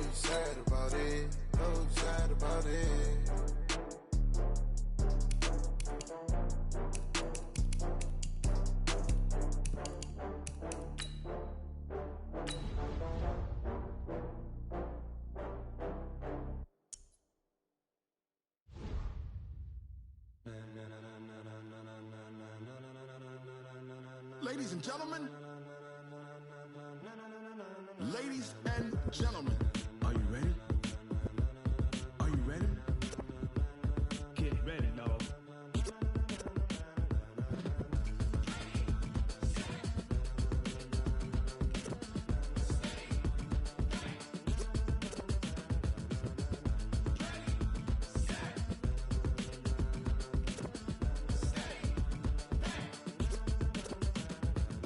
you sad about it. Oh, you sad about it. Ladies and gentlemen, ladies and gentlemen, are you ready? Are you ready? Get ready, dog.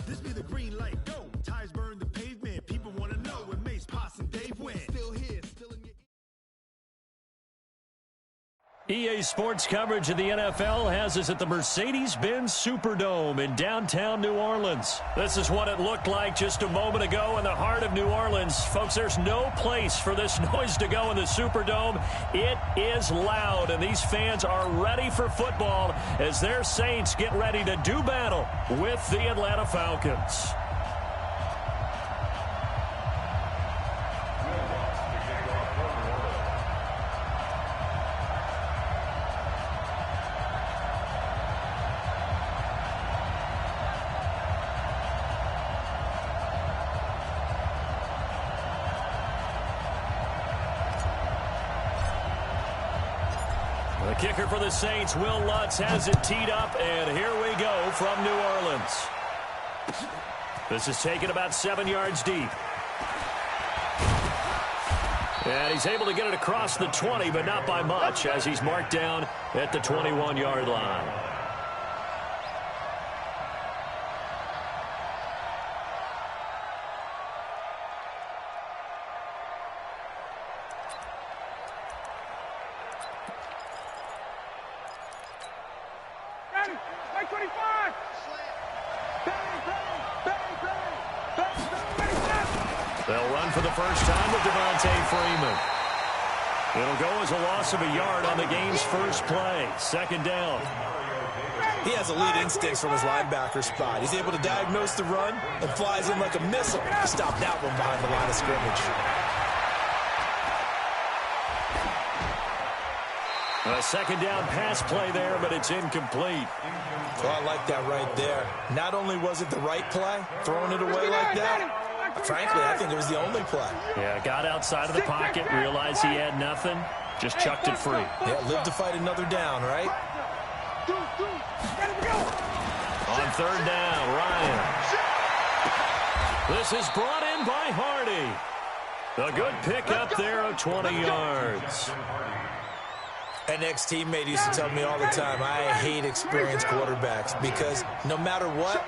This be the green light, go. Tires burn the pavement. People want to know where Mace, Poss, and Dave went. Still here, still in your... EA Sports coverage of the NFL has us at the Mercedes-Benz Superdome in downtown New Orleans. This is what it looked like just a moment ago in the heart of New Orleans. Folks, there's no place for this noise to go in the Superdome. It is loud, and these fans are ready for football as their Saints get ready to do battle with the Atlanta Falcons. The kicker for the Saints, Will Lutz, has it teed up, and here we go from New Orleans. This is taken about 7 yards deep. And he's able to get it across the 20, but not by much, as he's marked down at the 21-yard line. They'll run for the first time with Freeman. It'll go as a loss of a yard on the game's first play. Second down. He has elite instincts from his linebacker spot. He's able to diagnose the run and flies in like a missile to stop that one behind the line of scrimmage. A second down pass play there, but it's incomplete. Well, I like that right there. Not only was it the right play, throwing it away like that, frankly, I think it was the only play. Yeah, got outside of the pocket, realized he had nothing, just chucked it free. Yeah, live to fight another down, right? On third down, Ryan. This is brought in by Hardy. A good pickup there of 20 yards. An ex-teammate used to tell me all the time, I hate experienced quarterbacks because no matter what,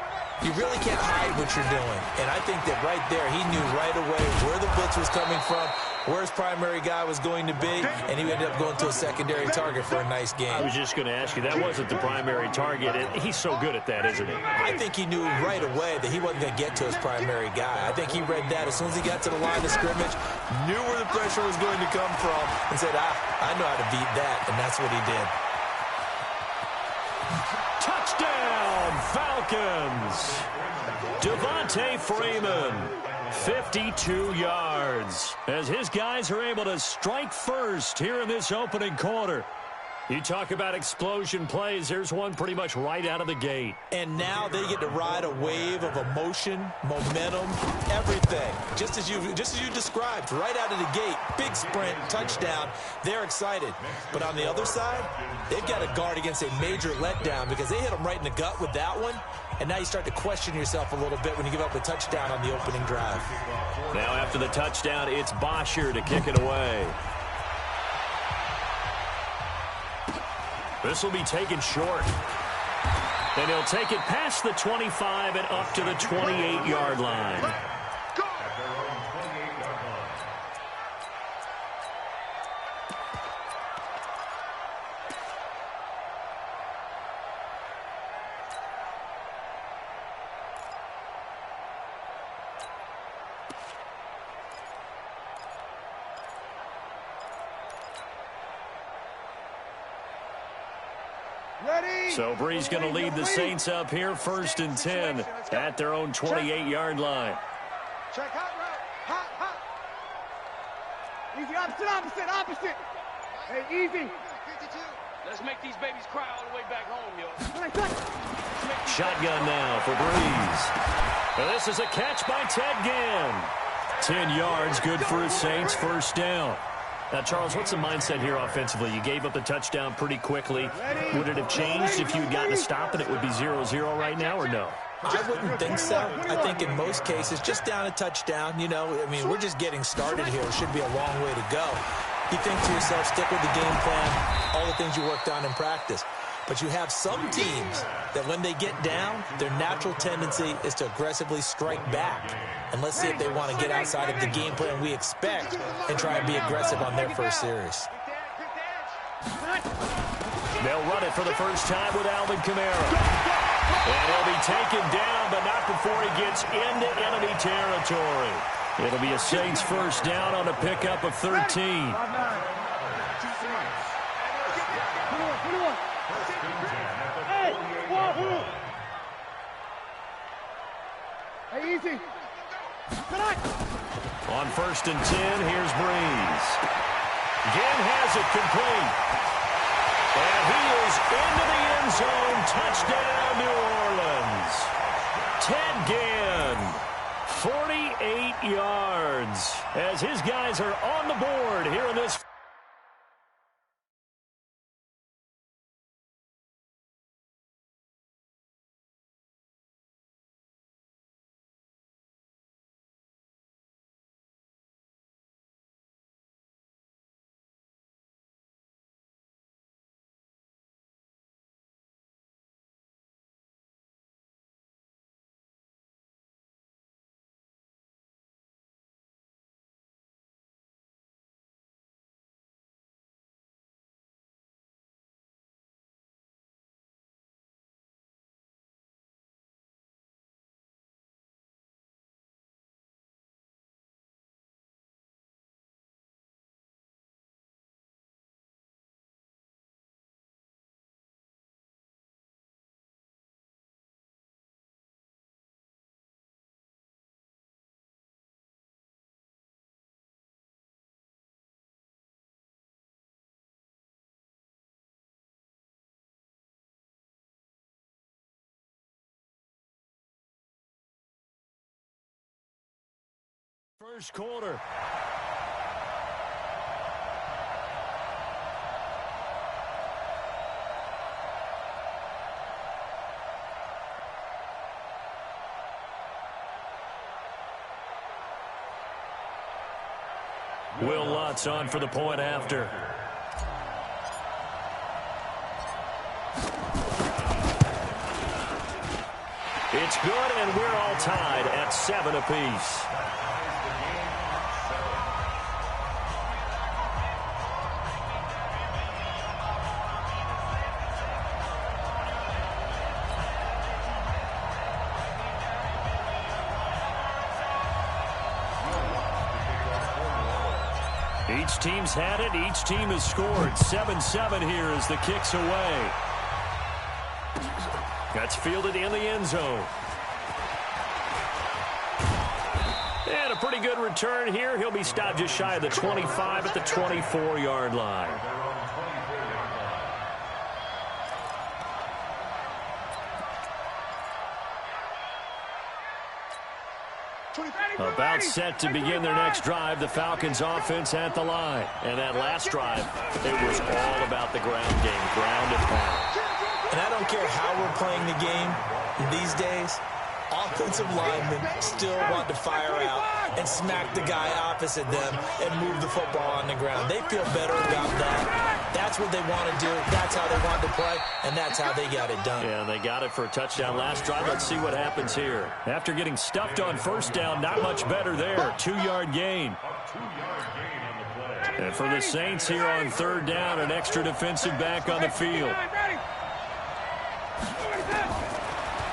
you really can't hide what you're doing. And I think that right there, he knew right away where the blitz was coming from, where his primary guy was going to be, and he ended up going to a secondary target for a nice game. I was just going to ask you, that wasn't the primary target. He's so good at that, isn't he? I think he knew right away that he wasn't going to get to his primary guy. I think he read that as soon as he got to the line of scrimmage, knew where the pressure was going to come from, and said, I know how to beat that, and that's what he did. Touchdown, Falcons! Devontae Freeman, 52 yards, as his guys are able to strike first here in this opening quarter. You talk about explosion plays, there's one pretty much right out of the gate. And now they get to ride a wave of emotion, momentum, everything. Just as you described, right out of the gate, big sprint, touchdown, they're excited. But on the other side, they've got to guard against a major letdown because they hit them right in the gut with that one. And now you start to question yourself a little bit when you give up a touchdown on the opening drive. Now after the touchdown, it's Bosher to kick it away. This will be taken short. And he'll take it past the 25 and up to the 28-yard line. So Bree's going to lead the Saints up here, 1st and 10 at their own 28-yard line. Check hot route. Hot. Easy, opposite. Hey, easy. 52. Let's make these babies cry all the way back home, yo. Shotgun now for Breeze. And this is a catch by Ted Ginn. 10 yards, good for his Saints, 1st down. Now, Charles, what's the mindset here offensively? You gave up the touchdown pretty quickly. Would it have changed if you had gotten a stop and it would be 0-0 right now, or no? I wouldn't think so. I think in most cases, just down a touchdown, you know, I mean, we're just getting started here. It should be a long way to go. You think to yourself, stick with the game plan, all the things you worked on in practice. But you have some teams that when they get down, their natural tendency is to aggressively strike back. And let's see if they want to get outside of the game plan we expect and try and be aggressive on their first series. They'll run it for the first time with Alvin Kamara. And he'll be taken down, but not before he gets into enemy territory. It'll be a Saints 1st down on a pickup of 13. Hey, easy. On 1st and 10, here's Breeze. Ginn has it complete. And he is into the end zone. Touchdown, New Orleans. Ted Ginn, 48 yards, as his guys are on the board here in this. First quarter. Will Lutz on for the point after. It's good, and we're all tied at 7 apiece. Each team's had it. Each team has scored. 7-7 here as the kick's away. That's fielded in the end zone. And a pretty good return here. He'll be stopped just shy of the 25 at the 24-yard line. About set to begin their next drive, the Falcons offense at the line. And that last drive, it was all about the ground game, ground and pound. And I don't care how we're playing the game these days, offensive linemen still want to fire out and smack the guy opposite them and move the football on the ground. They feel better about that. That's what they want to do. That's how they want to play, and that's how they got it done. Yeah, they got it for a touchdown last drive. Let's see what happens here. After getting stuffed on first down, not much better there. 2-yard gain. And for the Saints here on third down, an extra defensive back on the field.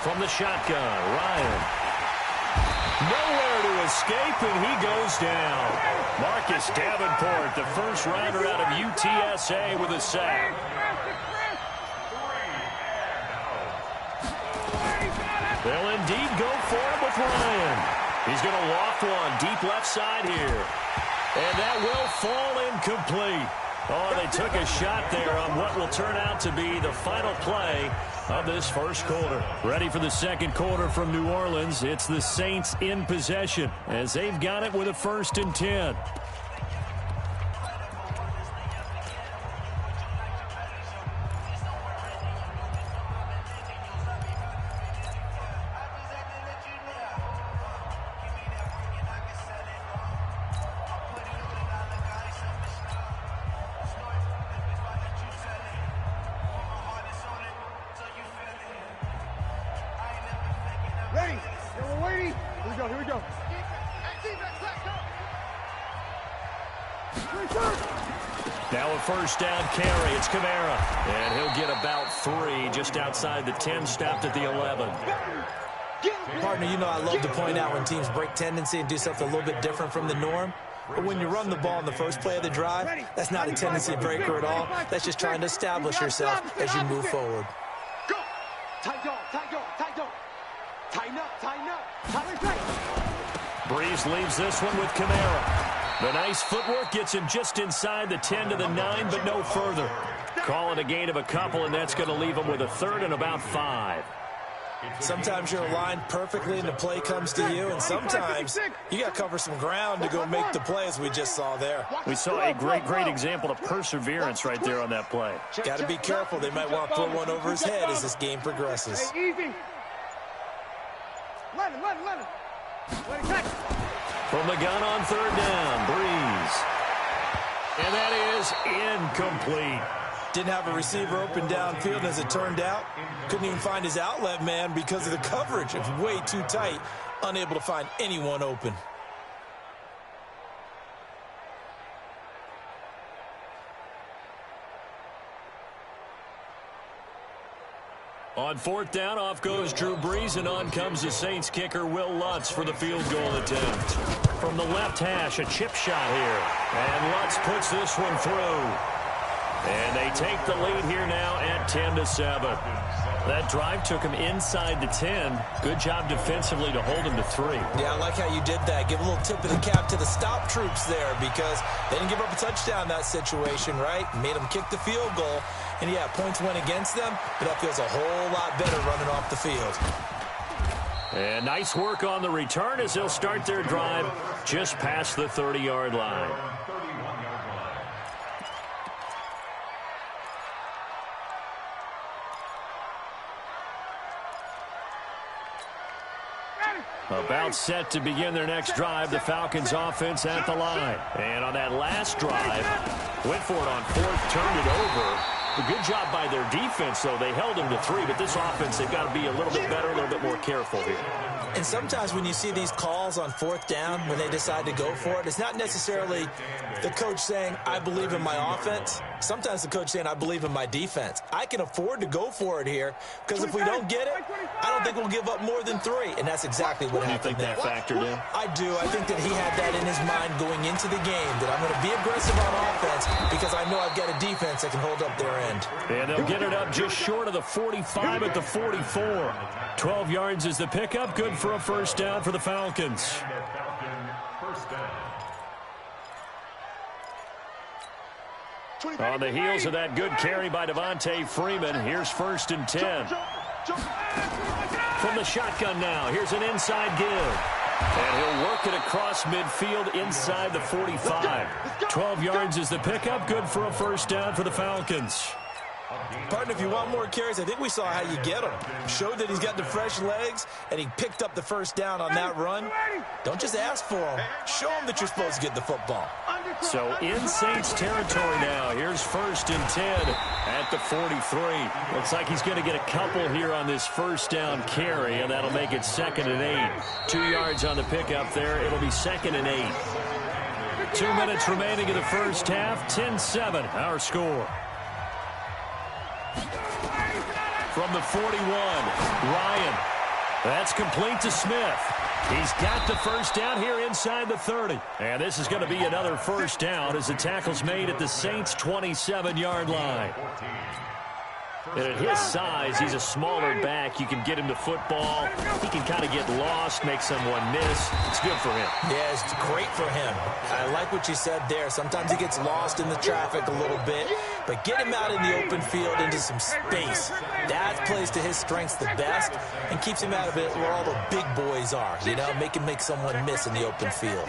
From the shotgun, Ryan. Nowhere to escape, and he goes down. Marcus Davenport, the first rounder out of UTSA with a sack. They'll indeed go for it with Ryan. He's going to loft one deep left side here. And that will fall incomplete. Oh, they took a shot there on what will turn out to be the final play of this first quarter. Ready for the second quarter from New Orleans. It's the Saints in possession as they've got it with a 1st and 10. Ready? Yeah, we're waiting. Here we go. Now a 1st down carry. It's Kamara. And he'll get about 3 just outside the 10, stopped at the 11. Partner, you know I love to point out when teams break tendency and do something a little bit different from the norm. But when you run the ball in the first play of the drive, that's not a tendency breaker at all. That's just trying to establish yourself as you move forward. Go! Tight dog, tight dog, tight dog. Tighten up, tighten up. Breeze leaves this one with Kamara. The nice footwork gets him just inside the 10 to the 9, but no further. Calling a gain of a couple, and that's going to leave him with a 3rd and about 5. Sometimes you're aligned perfectly and the play comes to you, and sometimes you got to cover some ground to go make the play, as we just saw there. We saw a great example of perseverance right there on that play. Got to be careful. They might want to throw one over his head as this game progresses. Hey, easy. Let him. Let him catch. From the gun on 3rd down, Breeze. And that is incomplete. Didn't have a receiver open downfield, and as it turned out, couldn't even find his outlet man because of the coverage. It's way too tight, unable to find anyone open. On 4th down, off goes Drew Brees, and on comes the Saints kicker, Will Lutz, for the field goal attempt. From the left hash, a chip shot here. And Lutz puts this one through. And they take the lead here now at 10-7. That drive took him inside the 10. Good job defensively to hold him to 3. Yeah, I like how you did that. Give a little tip of the cap to the stop troops there, because they didn't give up a touchdown in that situation, right? Made them kick the field goal. And, yeah, points went against them, but that feels a whole lot better running off the field. And nice work on the return as they'll start their drive just past the 30-yard line. About set to begin their next drive, the Falcons offense at the line. And on that last drive, went for it on 4th, turned it over. A good job by their defense, though. They held him to 3, but this offense, they've got to be a little bit better, a little bit more careful here. And sometimes when you see these calls on 4th down, when they decide to go for it, it's not necessarily the coach saying, I believe in my offense. Sometimes the coach saying, I believe in my defense. I can afford to go for it here, because if we don't get it, I don't think we'll give up more than 3. And that's exactly what happened there. Do you think that factored in? I do. I think that he had that in his mind going into the game, that I'm going to be aggressive on offense because I know I've got a defense that can hold up their end. And they'll get it up just short of the 45 at the 44. 12 yards is the pickup. Good for a 1st down for the Falcons. On the heels of that good carry by Devontae Freeman, here's 1st and 10. From the shotgun now, here's an inside give. And he'll work it across midfield inside the 45. 12 yards is the pickup. Good for a 1st down for the Falcons. Partner, if you want more carries, I think we saw how you get them. Showed that he's got the fresh legs, and he picked up the 1st down on that run. Don't just ask for them. Show them that you're supposed to get the football. So in Saints territory now. Here's 1st and 10 at the 43. Looks like he's going to get a couple here on this 1st down carry, and that'll make it 2nd and 8. 2 yards on the pickup there. It'll be 2nd and 8. 2 minutes remaining in the first half. 10-7, our score. From the 41, Ryan. That's complete to Smith. He's got the 1st down here inside the 30. And this is going to be another 1st down as the tackle's made at the Saints' 27-yard line. And at his size, he's a smaller back. You can get him to football. He can kind of get lost, make someone miss. It's good for him. Yeah, it's great for him. I like what you said there. Sometimes he gets lost in the traffic a little bit, but get him out in the open field into some space. That plays to his strengths the best and keeps him out of it where all the big boys are. You know, make him make someone miss in the open field.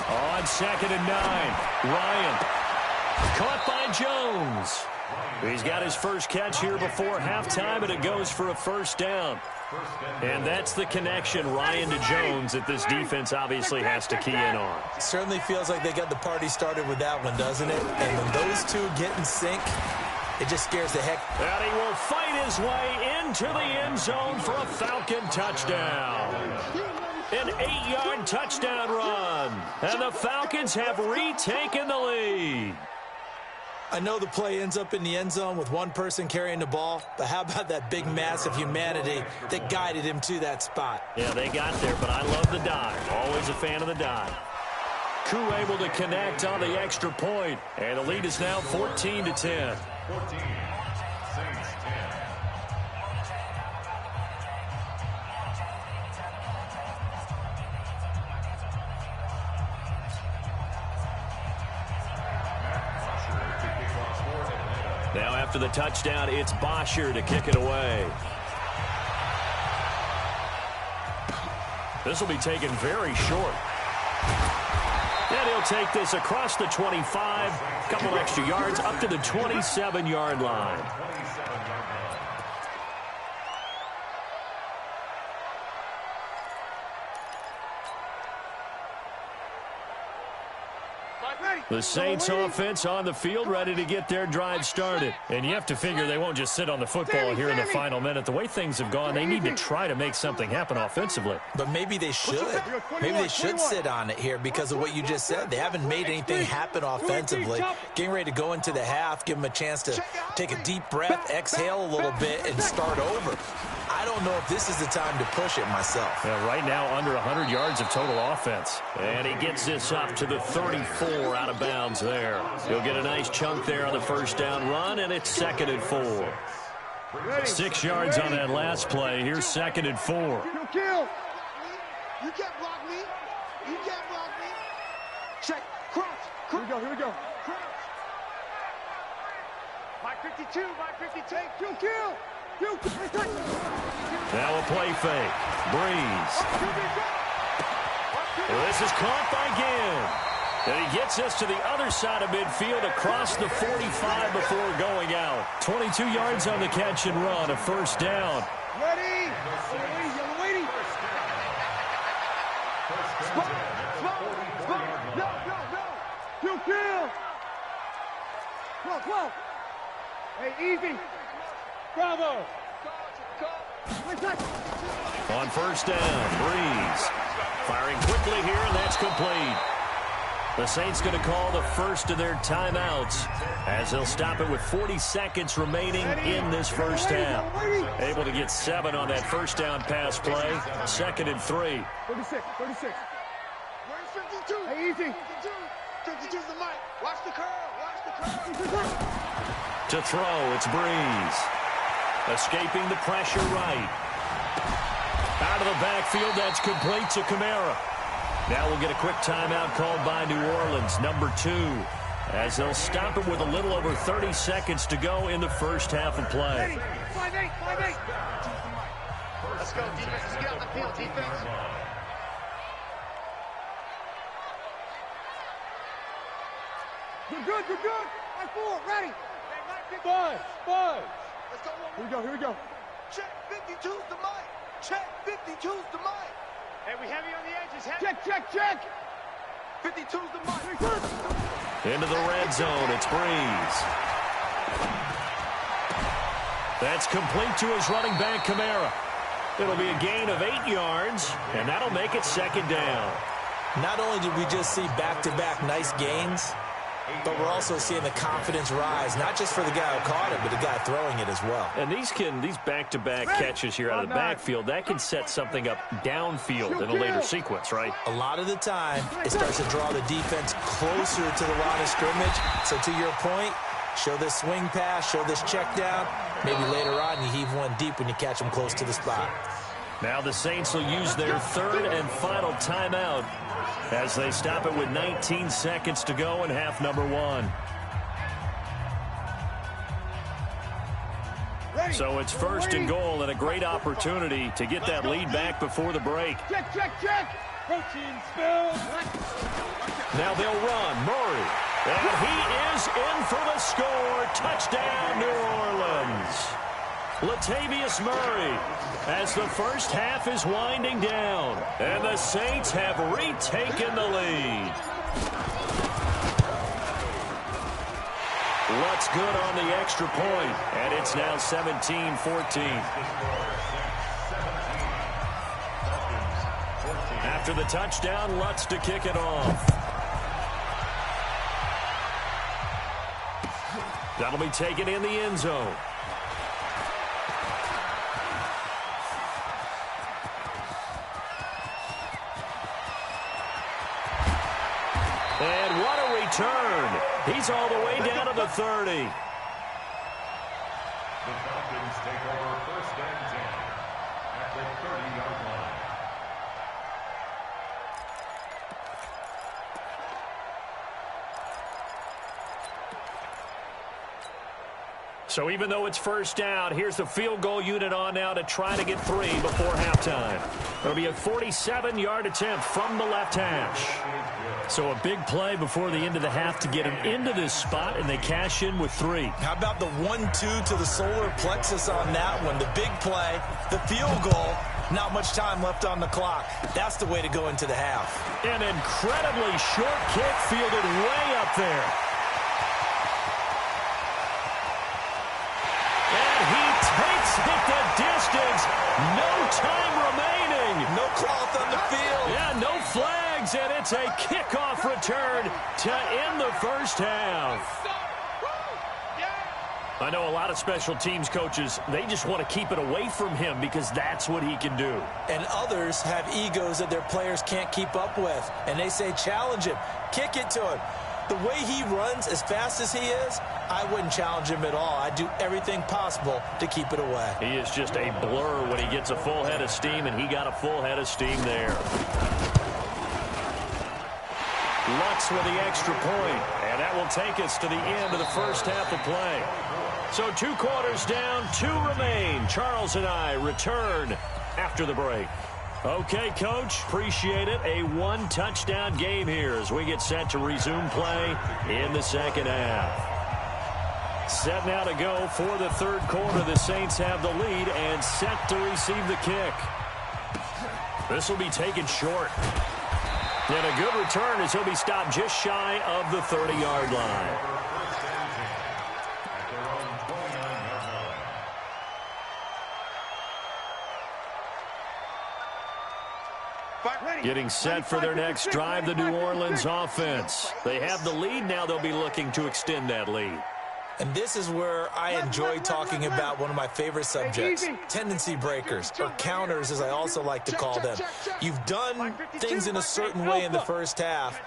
On 2nd and 9, Ryan. Caught by Jones. He's got his first catch here before halftime, and it goes for a first down. And that's the connection, Ryan to Jones, that this defense obviously has to key in on. Certainly feels like they got the party started with that one, doesn't it? And when those two get in sync, it just scares the heck. And he will fight his way into the end zone for a Falcon touchdown. An 8-yard touchdown run. And the Falcons have retaken the lead. I know the play ends up in the end zone with one person carrying the ball, but how about that big mass of humanity that guided him to that spot? Yeah, they got there, but I love the dive. Always a fan of the dive. Koo able to connect on the extra point, and the lead is now 14-10. 14. Saints 10. Now after the touchdown, it's Bosher to kick it away. This will be taken very short. And he'll take this across the 25, a couple extra yards up to the 27-yard line. The Saints offense on the field, ready to get their drive started. And you have to figure they won't just sit on the football here in the final minute. The way things have gone, they need to try to make something happen offensively. But maybe they should. Maybe they should sit on it here because of what you just said. They haven't made anything happen offensively. Getting ready to go into the half, give them a chance to take a deep breath, exhale a little bit, and start over. I don't know if this is the time to push it myself. Yeah, right now under 100 yards of total offense. And he gets this up to the 34 out of bounds there. He'll get a nice chunk there on the first down run, and it's 2nd and 4. 6 yards on that last play. Here's 2nd and 4. You can't block me. You can't block me. Check. Cross. Here we go. Here we go. Cross. My 52. My 52. You kill. Now a play fake. Breeze. This is caught by Ginn. And he gets us to the other side of midfield across the 45 before going out. 22 yards on the catch and run, a first down. Ready. Waiting. Spot. No. You kill. Come. Hey, easy. Bravo. On first down, Breeze. Firing quickly here, and that's complete. The Saints going to call the first of their timeouts as they'll stop it with 40 seconds remaining in this first half. Able to get 7 on that first down pass play. 2nd and 3. 36. Where's 52? Hey, easy. 52's the mic. Watch the curl. To throw, it's Breeze. Escaping the pressure right. Out of the backfield, that's complete to Kamara. Now we'll get a quick timeout called by New Orleans, number 2, as they'll stop it with a little over 30 seconds to go in the first half of play. 5-8. Let's go, defense. Let's get on the field, defense. You're good. Right forward, ready. Buzz. Let's go. Here we go. Check, 52's the mic. Check, 52's the mic. Hey, we heavy on the edges. Check. 52's the mic. Into the red zone, it's Breeze. That's complete to his running back, Kamara. It'll be a gain of 8 yards, and that'll make it 2nd down. Not only did we just see back-to-back nice gains, but we're also seeing the confidence rise, not just for the guy who caught it, but the guy throwing it as well. And these back-to-back catches here out of the backfield, that can set something up downfield in a later sequence, right? A lot of the time, it starts to draw the defense closer to the line of scrimmage. So to your point, Show this swing pass, show this check down. Maybe later on you heave one deep when you catch them close to the spot. Now the Saints will use their third and final timeout as they stop it with 19 seconds to go in half number one. So it's first and goal and a great opportunity to get that lead back before the break. Check, check, check. Protein spill. Now they'll run. Murray. And he is in for the score. Touchdown, New Orleans. Latavius Murray as the first half is winding down. And the Saints have retaken the lead. Lutz good on the extra point, and it's now 17-14. After the touchdown, Lutz to kick it off. That'll be taken in the end zone. And what a return. He's all the way down to the 30. The Falcons take over first and 10 at the 30-yard line. So even though it's first down, here's the field goal unit on now to try to get 3 before halftime. It'll be a 47-yard attempt from the left hash. So a big play before the end of the half to get them into this spot, and they cash in with 3. How about the 1-2 to the solar plexus on that one? The big play, the field goal, not much time left on the clock. That's the way to go into the half. An incredibly short kick fielded way up there. And he takes it the distance. No time remaining. No cloth on the field. Yeah, no flags, and it's a kickoff return to end the first half. I know a lot of special teams coaches, they just want to keep it away from him because that's what he can do. And others have egos that their players can't keep up with. And they say, challenge him, kick it to him. The way he runs as fast as he is, I wouldn't challenge him at all. I'd do everything possible to keep it away. He is just a blur when he gets a full head of steam, and he got a full head of steam there. Lutz with the extra point, and that will take us to the end of the first half of play. So 2 quarters down, 2 remain. Charles and I return after the break. Okay, Coach, appreciate it. A 1-touchdown game here as we get set to resume play in the second half. Set now to go for the third quarter. The Saints have the lead and set to receive the kick. This will be taken short. And a good return as he'll be stopped just shy of the 30-yard line. Getting set for their next drive, the New Orleans offense. They have the lead. Now they'll be looking to extend that lead. And this is where I enjoy talking about one of my favorite subjects, tendency breakers, or counters as I also like to call them. You've done things in a certain way in the first half,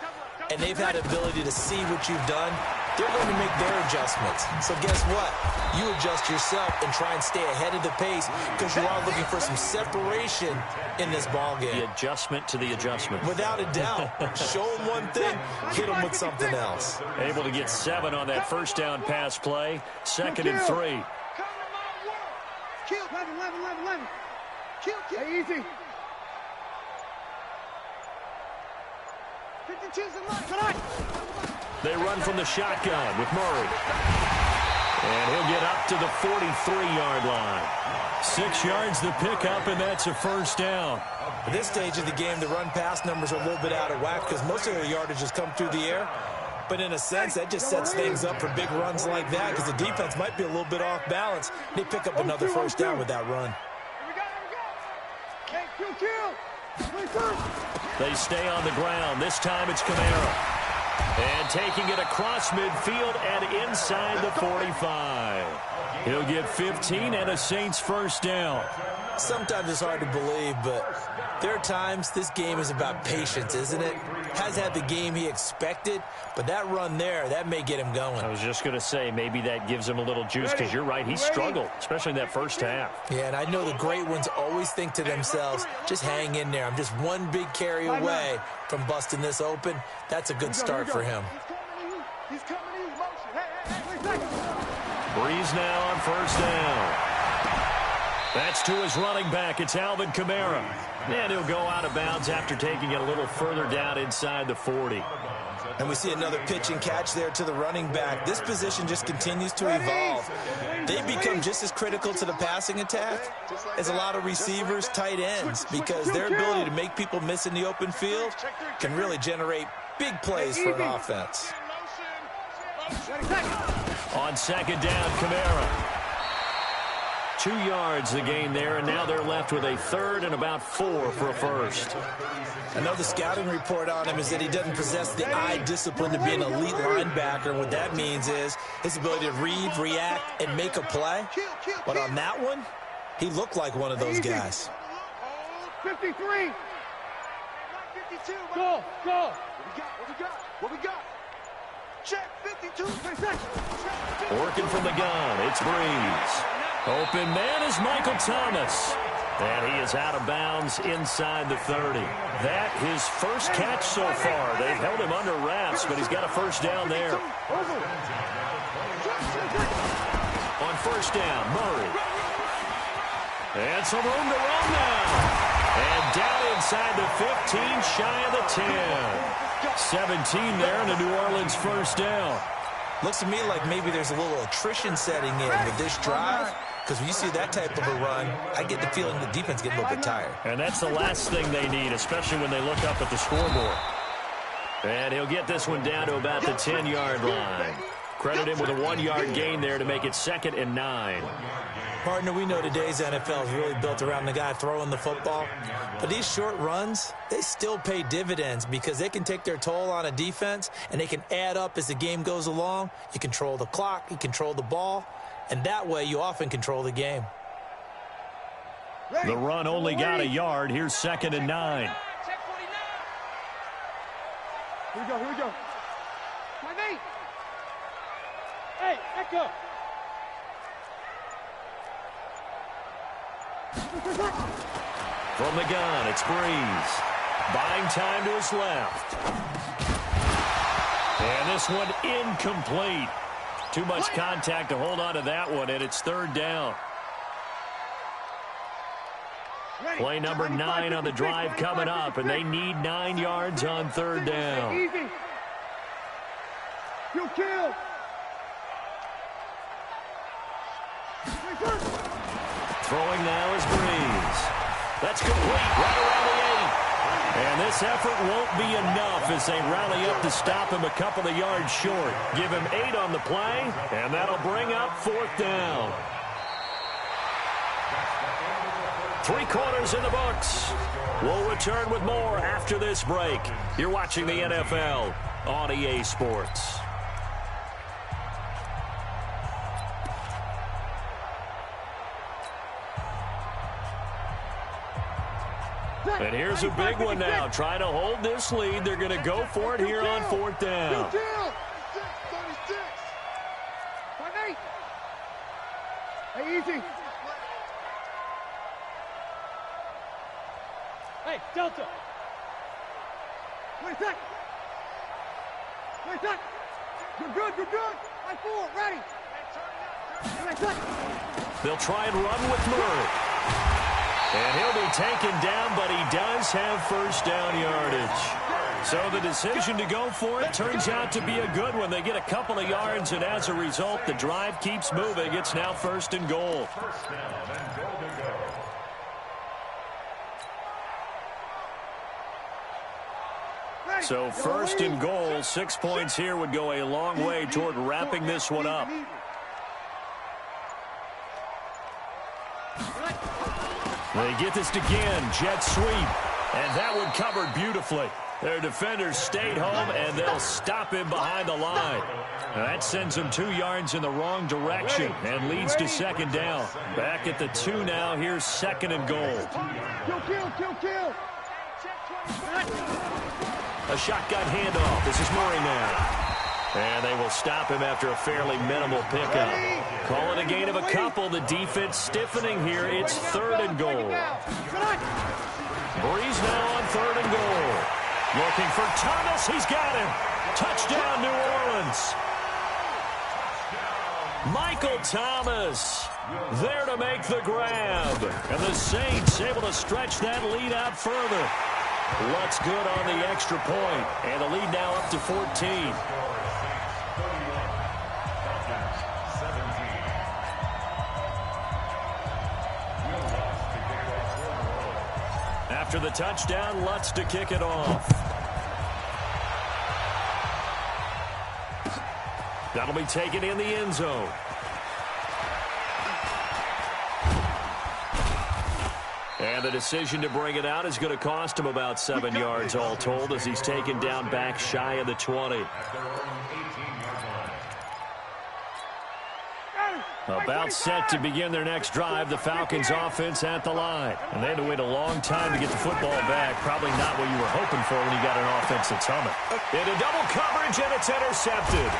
and they've had the ability to see what you've done. They're going to make their adjustments. So guess what? You adjust yourself and try and stay ahead of the pace because you are looking for some separation in this ball game. The adjustment to the adjustment. Without a doubt. Show them one thing, hit them with something else. Able to get 7 on that first down pass play. 2nd and 3. Kill, 11. Kill. Easy. 52's the line. Tonight. They run from the shotgun with Murray. And he'll get up to the 43-yard line. 6 yards the pickup, and that's a first down. At this stage of the game, the run-pass numbers are a little bit out of whack because most of their yardage has come through the air. But in a sense, that just sets things up for big runs like that because the defense might be a little bit off balance. They pick up another first down with that run. Kill. They stay on the ground. This time it's Kamara. And taking it across midfield and inside the 45. He'll get 15 and a Saints first down. Sometimes it's hard to believe, but there are times this game is about patience, isn't it? Has had the game he expected, but that run there, that may get him going. I was just going to say, maybe that gives him a little juice, because you're right, he struggled, especially in that first half. Yeah, and I know the great ones always think to themselves, just hang in there. I'm just one big carry away from busting this open. That's a good start for him. He's coming to you. Motion. Breeze now on first down. That's to his running back. It's Alvin Kamara. And he'll go out of bounds after taking it a little further down inside the 40. And we see another pitch and catch there to the running back. This position just continues to evolve. They become just as critical to the passing attack as a lot of receivers, tight ends, because their ability to make people miss in the open field can really generate big plays for an offense. On second down, Kamara. 2 yards the gain there, and now they're left with a third and about 4 for a first. I know the scouting report on him is that he doesn't possess the eye discipline to be an elite linebacker, and what that means is his ability to read, react, and make a play. But on that one, he looked like one of those guys. 53. 52. Go. What we got? Check 52. Working from the gun, it's Breeze. Open man is Michael Thomas. And he is out of bounds inside the 30. That his first catch so far. They've held him under wraps, but he's got a first down there. On first down, Murray. And some room to run now. And down inside the 15, shy of the 10. 17 there, and a New Orleans first down. Looks to me like maybe there's a little attrition setting in with this drive. Because when you see that type of a run, I get the feeling the defense getting a little bit tired. And that's the last thing they need, especially when they look up at the scoreboard. And he'll get this one down to about the 10-yard line. Credit him with a 1-yard gain there to make it 2nd and 9. Partner, we know today's NFL is really built around the guy throwing the football. But these short runs, they still pay dividends because they can take their toll on a defense, and they can add up as the game goes along. You control the clock, you control the ball, and that way you often control the game. The run only got a yard. Here's 2nd and 9. Here we go. My mate. Hey, Echo. From the gun, it's Breeze. Buying time to his left. And this one incomplete. Too much contact to hold on to that one, and it's 3rd down. Play number 9 on the drive coming up, and they need 9 yards on 3rd down. Easy. You kill. Throwing now is Breeze. That's complete right around the 8. And this effort won't be enough as they rally up to stop him a couple of yards short. Give him 8 on the play, and that'll bring up 4th down. 3 quarters in the books. We'll return with more after this break. You're watching the NFL on EA Sports. And here's a big one now. Trying to hold this lead. They're going to go for it here on 4th down. 36. Hey, easy. Hey, Delta. 20 seconds. 20 seconds. You're good. I 4, ready. 20 seconds. They'll try and run with Murray. And he'll be taken down, but he does have first down yardage. So the decision to go for it turns out to be a good one. They get a couple of yards, and as a result, the drive keeps moving. It's now 1st and goal. So 1st and goal, 6 points here would go a long way toward wrapping this one up. They get this again, jet sweep, and that one covered beautifully. Their defenders stayed home, and they'll stop him behind the line. Now that sends him 2 yards in the wrong direction and leads to second down. Back at the 2 now. Here's second and goal. Kill. A shotgun handoff. This is Murray now. And they will stop him after a fairly minimal pickup. Call it a gain of a couple. The defense stiffening here. It's third and goal. Breeze now on third and goal. Looking for Thomas. He's got him. Touchdown, New Orleans. Michael Thomas there to make the grab. And the Saints able to stretch that lead out further. Lutz good on the extra point. And the lead now up to 14. After the touchdown, Lutz to kick it off. That'll be taken in the end zone. And the decision to bring it out is going to cost him about 7 yards all told as he's taken down back shy of the 20. About set to begin their next drive. The Falcons offense at the line. And they had to wait a long time to get the football back. Probably not what you were hoping for when you got an offense that's humming. Into double coverage, and it's intercepted.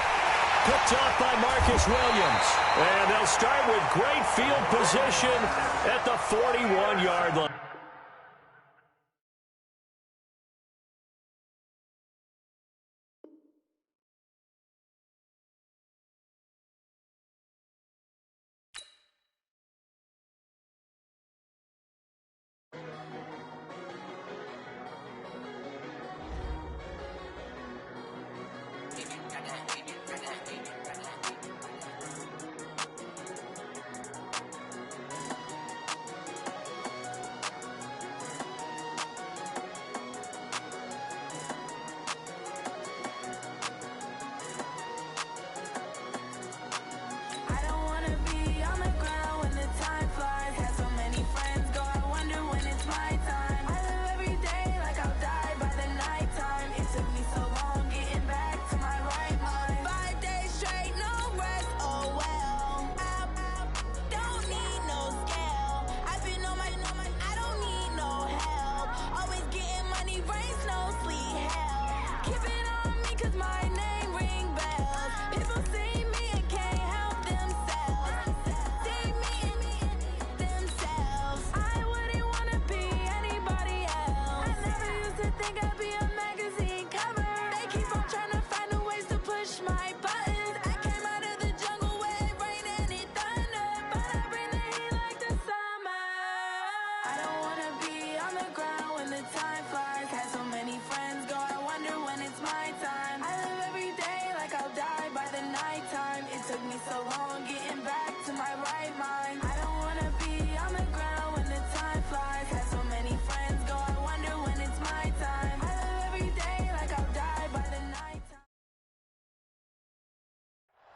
Picked off by Marcus Williams. And they'll start with great field position at the 41-yard line.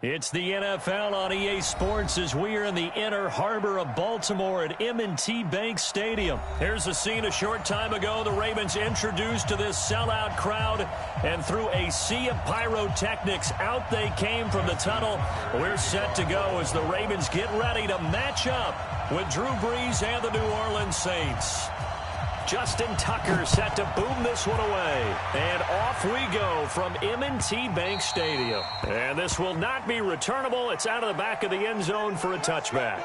It's the NFL on EA Sports as we are in the inner harbor of Baltimore at M&T Bank Stadium. Here's a scene a short time ago. The Ravens introduced to this sellout crowd, and through a sea of pyrotechnics, out they came from the tunnel. We're set to go as the Ravens get ready to match up with Drew Brees and the New Orleans Saints. Justin Tucker set to boom this one away. And off we go from M&T Bank Stadium. And this will not be returnable. It's out of the back of the end zone for a touchback.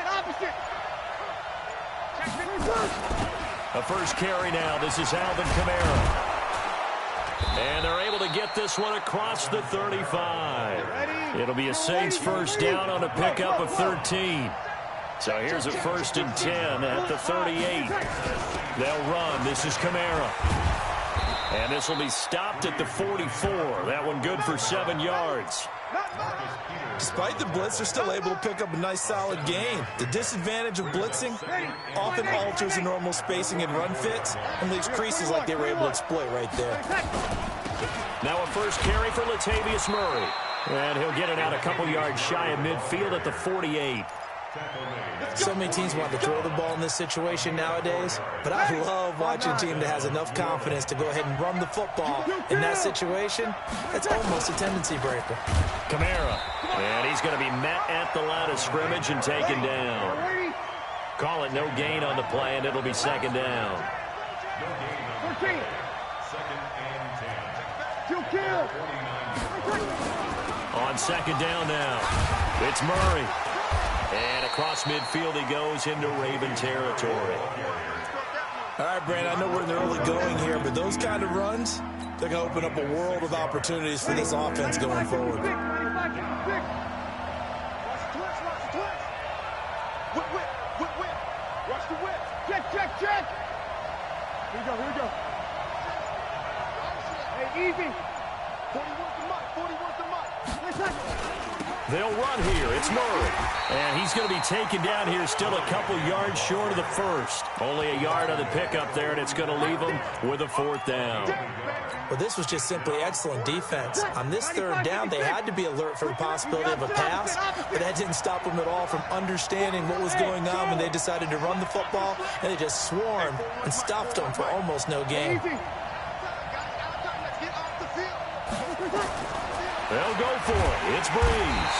Opposite. A first carry now. This is Alvin Kamara. And they're able to get this one across the 35. It'll be a Saints first down on a pickup of 13. So here's a 1st and 10 at the 38. They'll run. This is Kamara. And this will be stopped at the 44. That one good for 7 yards. Despite the blitz, they're still able to pick up a nice, solid gain. The disadvantage of blitzing often alters the normal spacing and run fits and leaves creases like they were able to exploit right there. Now a first carry for Latavius Murray. And he'll get it out a couple yards shy of midfield at the 48. So many teams want to throw the ball in this situation nowadays, but I love watching a team that has enough confidence to go ahead and run the football. In that situation, that's almost a tendency breaker. Kamara, and he's going to be met at the line of scrimmage and taken down. Call it no gain on the play, and it'll be 2nd down. On 2nd down now, it's Murray. And across midfield he goes into Raven territory. All right, Brandon, I know we're in the early going here, but those kind of runs, they're going to open up a world of opportunities for this offense going forward. Watch the whip. Check. Here we go. Hey, easy. 41's the mark. They'll run here. It's Murray. And he's going to be taken down here still a couple yards short of the first. Only a yard on the pickup there, and it's going to leave him with a 4th down. Well, this was just simply excellent defense. On this 3rd down, they had to be alert for the possibility of a pass, but that didn't stop them at all from understanding what was going on when they decided to run the football, and they just swarmed and stopped them for almost no gain. They'll go for it. It's Breeze.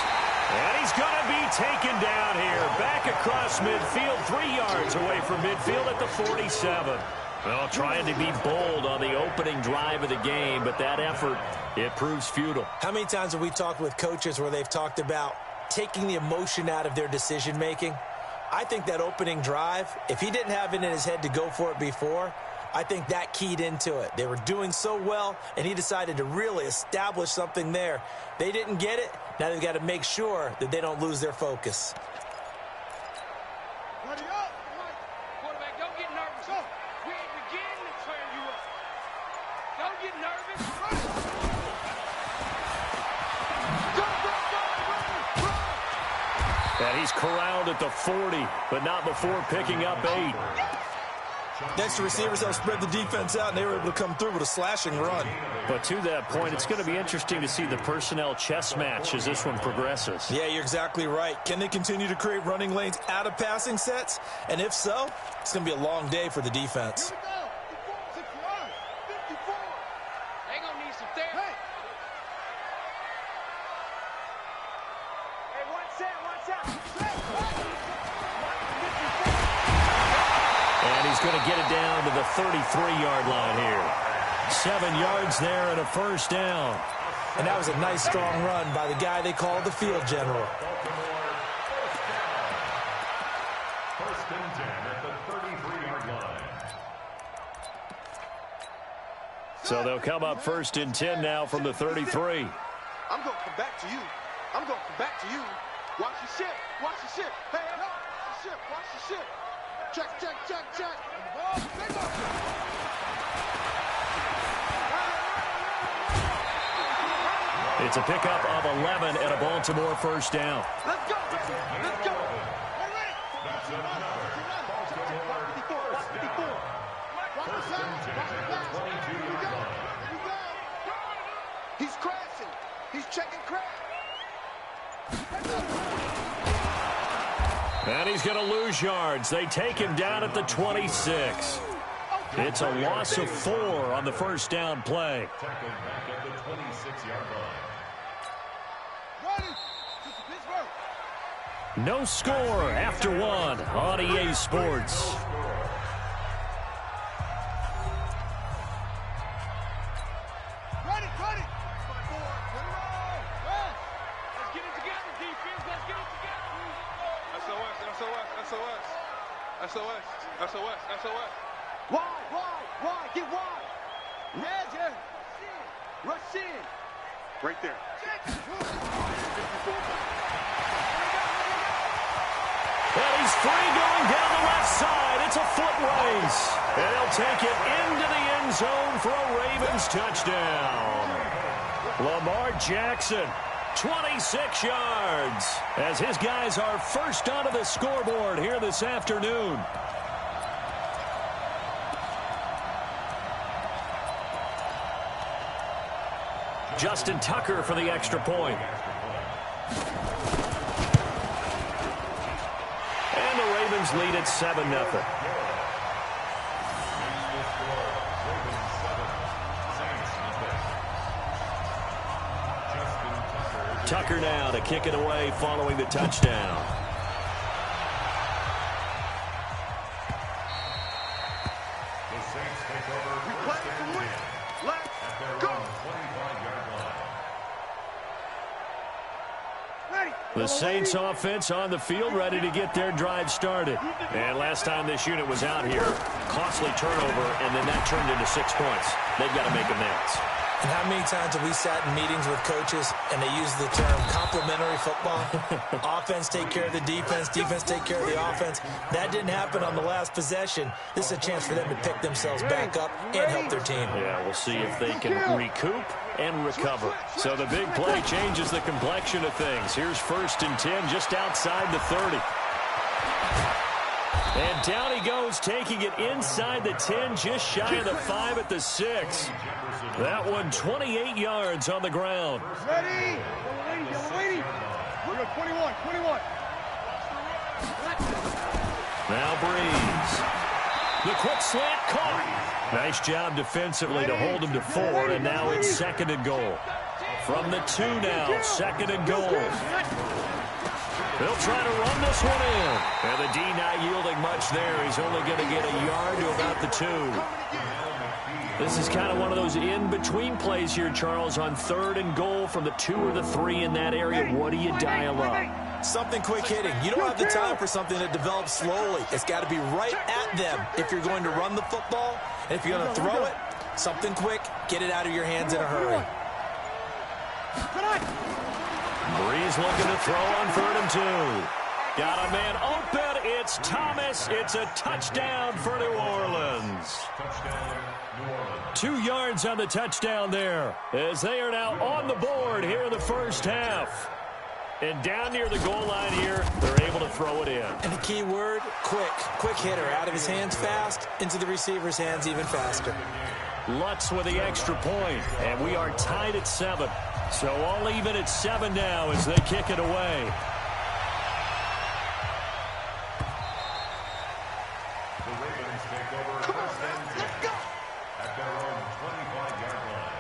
And he's going to be taken down here. Back across midfield, 3 yards away from midfield at the 47. Well, trying to be bold on the opening drive of the game, but that effort, it proves futile. How many times have we talked with coaches where they've talked about taking the emotion out of their decision-making? I think that opening drive, if he didn't have it in his head to go for it before, I think that keyed into it. They were doing so well, and he decided to really establish something there. They didn't get it. Now they've got to make sure that they don't lose their focus. Ready up. Quarterback, don't get nervous. We ain't beginning to turn you up. Don't get nervous. And he's corralled at the 40, but not before picking up 8. Next, the receivers helped spread the defense out, and they were able to come through with a slashing run. But to that point, it's going to be interesting to see the personnel chess match as this one progresses. Yeah, you're exactly right. Can they continue to create running lanes out of passing sets? And if so, it's going to be a long day for the defense. They gonna need some therapy. Hey, watch out. And he's going to get it down to the 33-yard line here. 7 yards there and a 1st down. And that was a nice, strong run by the guy they call the field general. 1st and 10 at the 33-yard line. So they'll come up 1st and 10 now from the 33. I'm going to come back to you. Watch the ship. Hey, watch the ship. Check. It's a pickup of 11 and a Baltimore 1st down. Let's go. That's another Baltimore 54. 1st and 10 at the 22-yard line. He's crashing. He's checking crash. And he's going to lose yards. They take him down at the 26. It's a loss of 4 on the 1st down play. Tackled back at the 26-yard line. No score after 1 on EA Sports. SOS. Wide. Get wide. Yeah. Rush in. Right there. And he's free going down the left side. It's a foot race. And he'll take it into the end zone for a Ravens touchdown. Lamar Jackson, 26 yards, as his guys are first onto the scoreboard here this afternoon. Justin Tucker for the extra point. And the Ravens lead at 7-0. Tucker now to kick it away following the touchdown. The Saints offense on the field, ready to get their drive started. And last time this unit was out here, costly turnover, and then that turned into 6 points. They've got to make amends. And how many times have we sat in meetings with coaches and they use the term complementary football? Offense take care of the defense, defense take care of the offense. That didn't happen on the last possession. This is a chance for them to pick themselves back up and help their team. Yeah, we'll see if they can recoup and recover. So the big play changes the complexion of things. Here's 1st and 10 just outside the 30. And down he goes, taking it inside the 10, just shy of the 5 at the 6. That one 28 yards on the ground. Ready? Waiting. We're good. 21. Now Breeze. The quick slant caught. Nice job defensively to hold him to 4, and now it's 2nd and goal. From the 2 now, 2nd and goal. They'll try to run this one in. And the D not yielding much there. He's only going to get a yard to about the 2. This is kind of one of those in-between plays here, Charles, on 3rd and goal from the 2 or the 3 in that area. What do you dial up? Something quick hitting. You don't have the time for something that develops slowly. It's got to be right at them if you're going to run the football. And if you're going to throw it, something quick, get it out of your hands in a hurry. Breeze looking to throw on 3rd and 2. Got a man open. It's Thomas. It's a touchdown for New Orleans. 2 yards on the touchdown there, as they are now on the board here in the first half. And down near the goal line here, they're able to throw it in. And the key word, quick. Quick hitter. Out of his hands fast, into the receiver's hands even faster. Lutz with the extra point, and we are tied at 7. So all even at 7 now as they kick it away. The Ravens take over 1st and 10 at their own 25-yard line.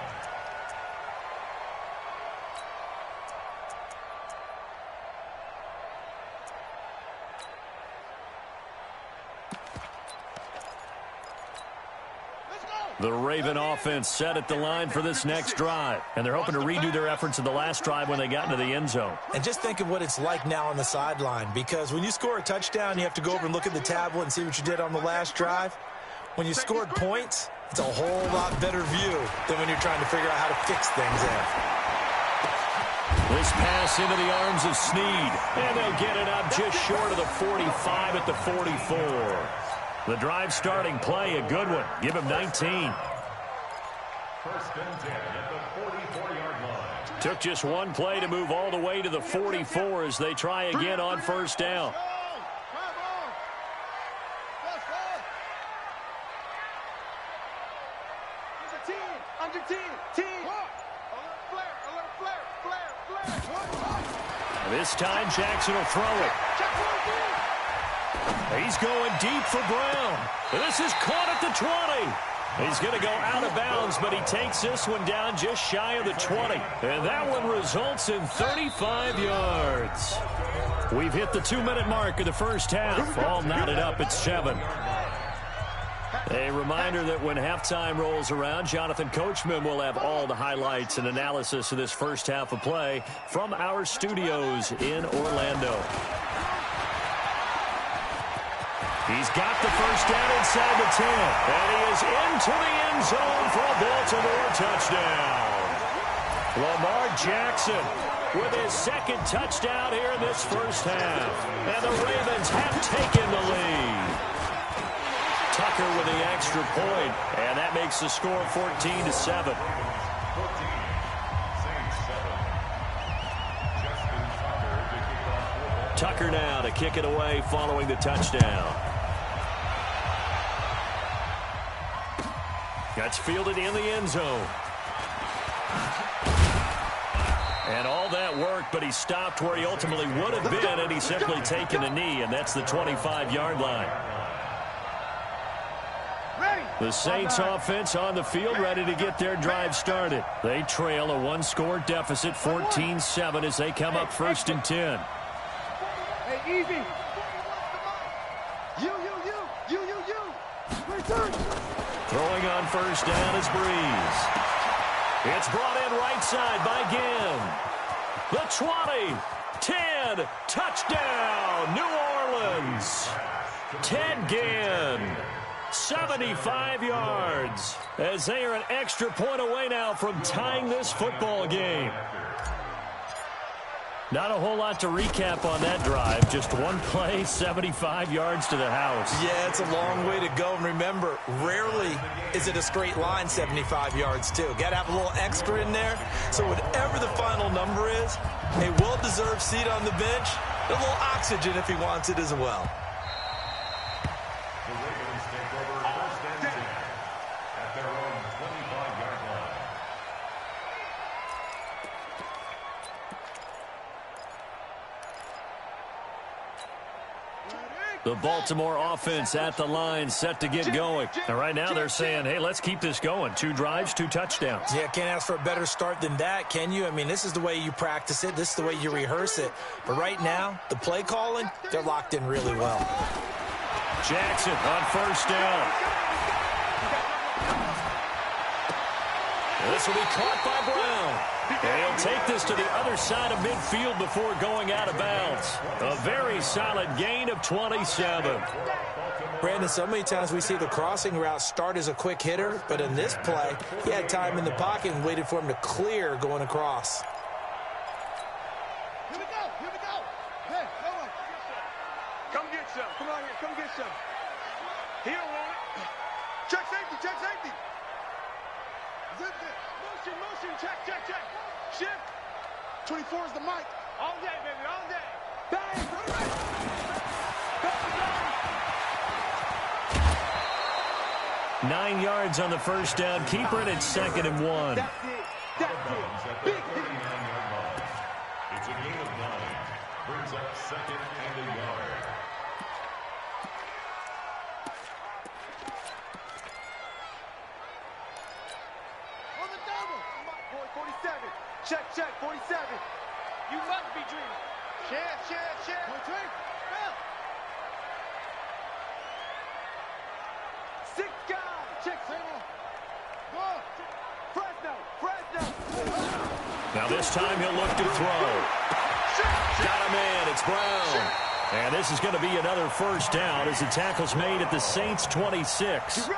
The Raven offense set at the line for this next drive. And they're hoping to redo their efforts in the last drive when they got into the end zone. And just think of what it's like now on the sideline, because when you score a touchdown, you have to go over and look at the tablet and see what you did on the last drive. When you scored points, it's a whole lot better view than when you're trying to figure out how to fix things there. This pass into the arms of Snead. And they'll get it up just short of the 45 at the 44. The drive starting play, a good one. Give him 19. 1st and 10 at the 44-yard line. Took just one play to move all the way to the 44 as they try again on 1st down. Under 10. This time Jackson will throw it. He's going deep for Brown. This is caught at the 20. He's going to go out of bounds, but he takes this one down just shy of the 20. And that one results in 35 yards. We've hit the 2-minute mark of the first half. All knotted up at 7. A reminder that when halftime rolls around, Jonathan Coachman will have all the highlights and analysis of this first half of play from our studios in Orlando. He's got the first down inside the 10. And he is into the end zone for a Baltimore touchdown. Lamar Jackson with his second touchdown here in this first half. And the Ravens have taken the lead. Tucker with the extra point, and that makes the score 14-7. Tucker now to kick it away following the touchdown. That's fielded in the end zone. And all that worked, but he stopped where he ultimately would have been, and he's simply taken a knee, and that's the 25-yard line. The Saints offense on the field ready to get their drive started. They trail a one-score deficit, 14-7, as they come up 1st and 10. Hey, easy. You. Return. Throwing on first down is Breeze. It's brought in right side by Ginn. The 20, 10, touchdown, New Orleans. Ted Ginn, 75 yards, as they are an extra point away now from tying this football game. Not a whole lot to recap on that drive. Just one play, 75 yards to the house. Yeah, it's a long way to go. And remember, rarely is it a straight line 75 yards, too. Got to have a little extra in there. So whatever the final number is, a well-deserved seat on the bench, a little oxygen if he wants it as well. The Ravens take over 1st and 10 at their own 25-yard line. The Baltimore offense at the line, set to get going. And right now they're saying, hey, let's keep this going. 2 drives, 2 touchdowns. Yeah, can't ask for a better start than that, can you? I mean, this is the way you practice it. This is the way you rehearse it. But right now, the play calling, they're locked in really well. Jackson on first down. This will be caught by Brown. And he'll take this to the other side of midfield before going out of bounds. A very solid gain of 27. Brandon, so many times we see the crossing route start as a quick hitter, but in this play, he had time in the pocket and waited for him to clear going across. Here we go. Hey, come on. Come get some. Come on here, come get some. He don't want it. Check safety. Zip it. Motion, check. Shift. 24 is the mic. All day, baby, all day. Bang, bang. 9 yards on the first down. Keeper, and it's 2nd and 1. That's it. Big hit. It's a gain of 9. Brings up 2nd and a yard. On the double. Boy, 47. Check, 47. You must be dreaming. Share. Drink. 6 guys. Check. Go. Fresno. Now this time he'll look to throw. Got him in. It's Brown. And this is going to be another first down as the tackle's made at the Saints' 26.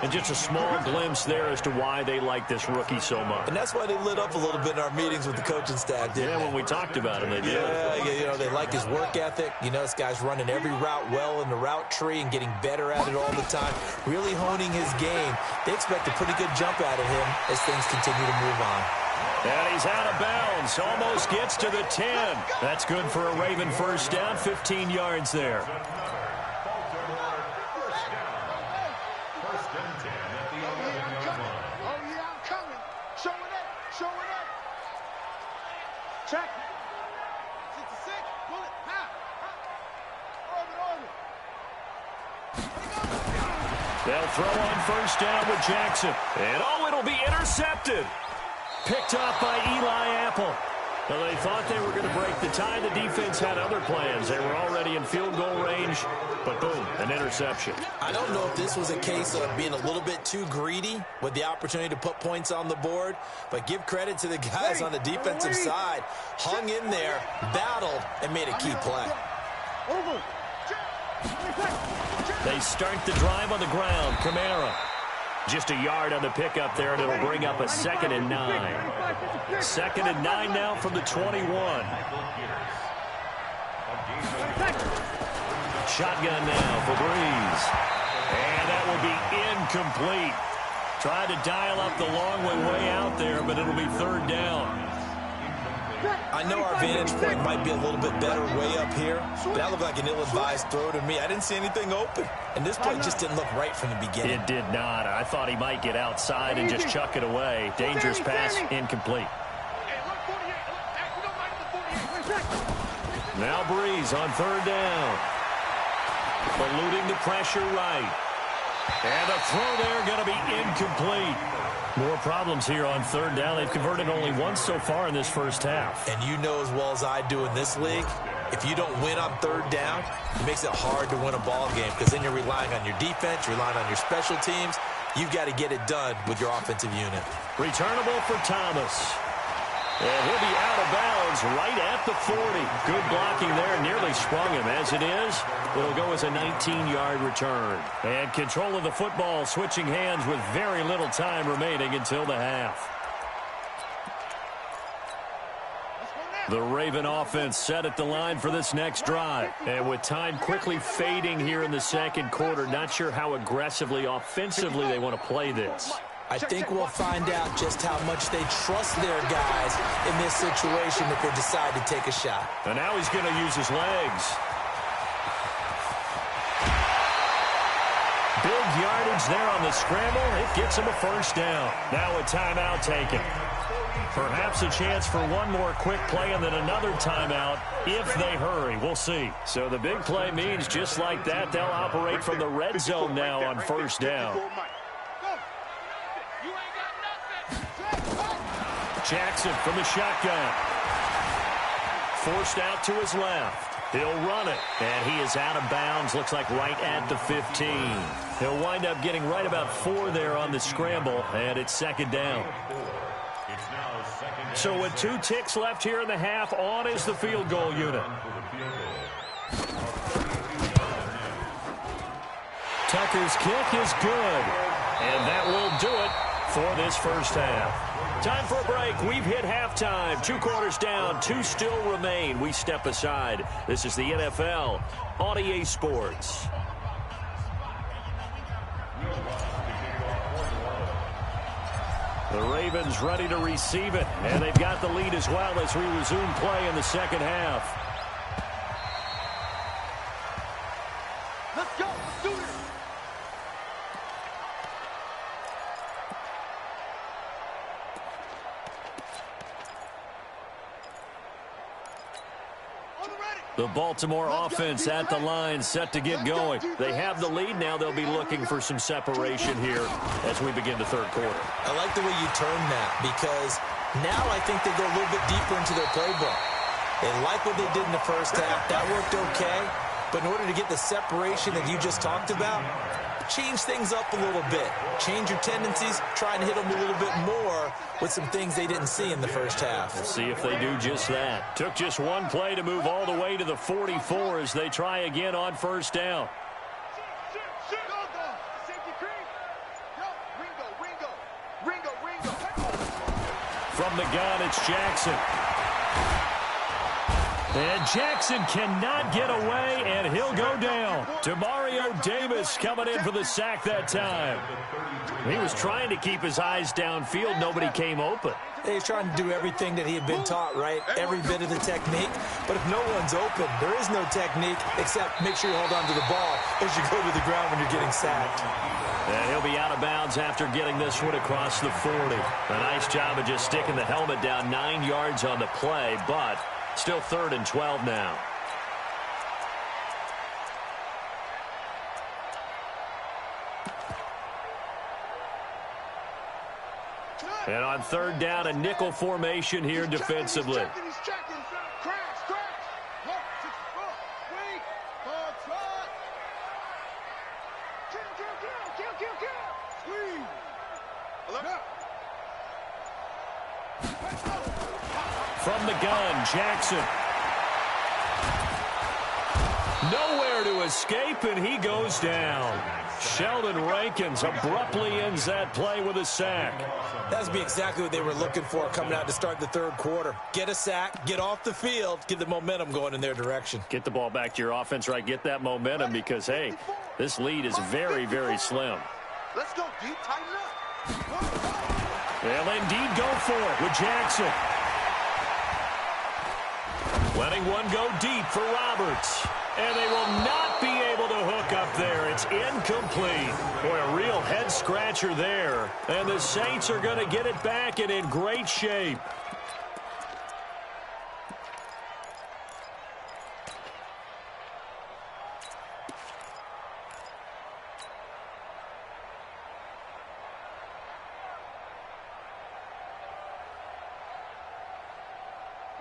And just a small glimpse there as to why they like this rookie so much. And that's why they lit up a little bit in our meetings with the coaching staff, didn't they? When we talked about him, they did. Yeah, they like his work ethic. You know, this guy's running every route well in the route tree and getting better at it all the time, really honing his game. They expect a pretty good jump out of him as things continue to move on. And he's out of bounds. Almost gets to the 10. That's good for a Raven first down. 15 yards there. First and 10 at the 11-yard line. Oh, yeah, I'm coming. Showing up. Check. 66. Bullet. Orbit. They'll throw on first down with Jackson. And it'll be intercepted. Picked up by Eli Apple. Now they thought they were going to break the tie. The defense had other plans. They were already in field goal range, but boom, an interception. I don't know if this was a case of being a little bit too greedy with the opportunity to put points on the board, but give credit to the guys on the defensive side. Hung in there, battled, and made a key play. They start the drive on the ground. Kamara. Just a yard on the pickup there, and it'll bring up a 2nd and 9. 2nd and 9 now from the 21. Shotgun now for Breeze. And that will be incomplete. Tried to dial up the long way out there, but it'll be 3rd down. I know our vantage point might be a little bit better way up here, but that looked like an ill-advised throw to me. I didn't see anything open, and this play just didn't look right from the beginning. It did not. I thought he might get outside and just chuck it away. Dangerous pass, incomplete. Now Breeze on 3rd down. Eluding the pressure right. And the throw there going to be incomplete. More problems here on 3rd down. They've converted only once so far in this first half. And you know as well as I do in this league, if you don't win on 3rd down, it makes it hard to win a ball game because then you're relying on your defense, you're relying on your special teams. You've got to get it done with your offensive unit. Returnable for Thomas. And he'll be out of bounds right at the 40. Good blocking there. Nearly sprung him. As it is, it'll go as a 19-yard return. And control of the football switching hands with very little time remaining until the half. The Raven offense set at the line for this next drive. And with time quickly fading here in the 2nd quarter, not sure how aggressively, offensively they want to play this. I think we'll find out just how much they trust their guys in this situation if they decide to take a shot. And now he's going to use his legs. Big yardage there on the scramble. It gets him a 1st down. Now a timeout taken. Perhaps a chance for one more quick play and then another timeout if they hurry. We'll see. So the big play means just like that, they'll operate from the red zone now on 1st down. Jackson from the shotgun. Forced out to his left. He'll run it. And he is out of bounds. Looks like right at the 15. He'll wind up getting right about 4 there on the scramble. And it's 2nd down. So with 2 ticks left here in the half, on is the field goal unit. Tucker's kick is good. And that will do it for this first half. Time for a break. We've hit halftime. 2 quarters down. 2 still remain. We step aside. This is the NFL on EA Sports. The Ravens ready to receive it. And they've got the lead as well as we resume play in the 2nd half. Let's go. Do it. The Baltimore offense at the line, set to get going. They have the lead. Now they'll be looking for some separation here as we begin the 3rd quarter. I like the way you turned that because now I think they go a little bit deeper into their playbook. They like what they did in the first half. That worked okay. But in order to get the separation that you just talked about, change things up a little bit. Change your tendencies. Try and hit them a little bit more with some things they didn't see in the first half. We'll see if they do just that. Took just one play to move all the way to the 44 as they try again on 1st down. From the gun, it's Jackson. And Jackson cannot get away, and he'll go down. Demario Davis coming in for the sack that time. He was trying to keep his eyes downfield. Nobody came open. He's trying to do everything that he had been taught, right? Every bit of the technique. But if no one's open, there is no technique except make sure you hold on to the ball as you go to the ground when you're getting sacked. And he'll be out of bounds after getting this one across the 40. A nice job of just sticking the helmet down 9 yards on the play, but still 3rd and 12 now. And on 3rd down, a nickel formation here defensively. From the gun, Jackson. Nowhere to escape, and he goes down. Sheldon Rankins abruptly ends that play with a sack. That'd be exactly what they were looking for coming out to start the third quarter. Get a sack, get off the field, get the momentum going in their direction. Get the ball back to your offense, right? Get that momentum because, hey, this lead is very, very slim. Let's go, deep, tighten up. They'll indeed go for it with Jackson. Letting one go deep for Roberts. And they will not be able to hook up there. It's incomplete. Boy, a real head-scratcher there. And the Saints are going to get it back and in great shape.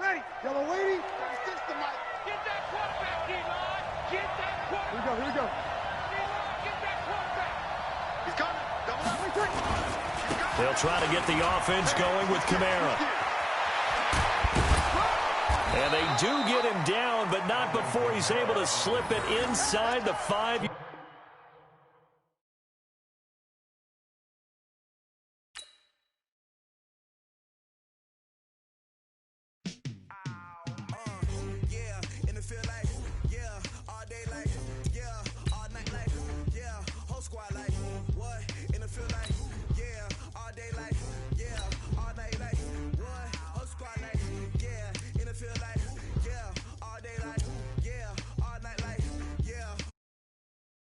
Ready. Yellow waiting. Get that quarterback, D-line. Get that quarterback. Here we go. D-line, get that quarterback. He's coming. Double up. They'll try to get the offense going with Kamara. And they do get him down, but not before he's able to slip it inside the 5.